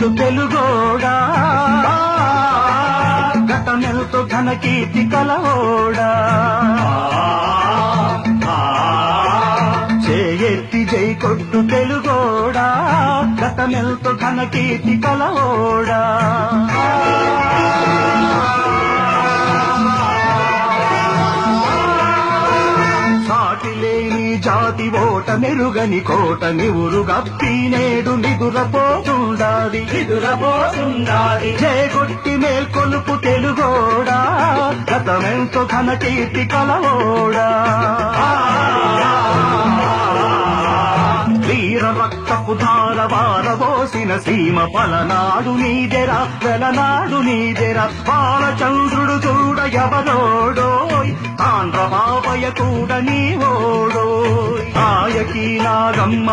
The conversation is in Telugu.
కొట్టు తెలుగోడా గతమెల్తో ఘన కీర్తి కలవోడా చేయెత్తి జై కొట్టు తెలుగోడా గతమెల్తో ఘన కీర్తి కలవోడా జాతి ఓట మెరుగని కోట నివురు గప్పి నేడు నిదురపోతుండాది జయగొట్టి మేల్కొలుపు తెలుగోడా గతమెంతో ఘన కీర్తి కలవోడా వీర రక్తపు ధార వారబోసిన సీమ పలనాడు నీదెరా వెలనాడు నీదెరా బాలచంద్రుడు చూడ ఎవరోడోయ్ ఆంధ్ర బాబయ్య కూడా నీవోడోయ్ నాయకీ నాగమ్మ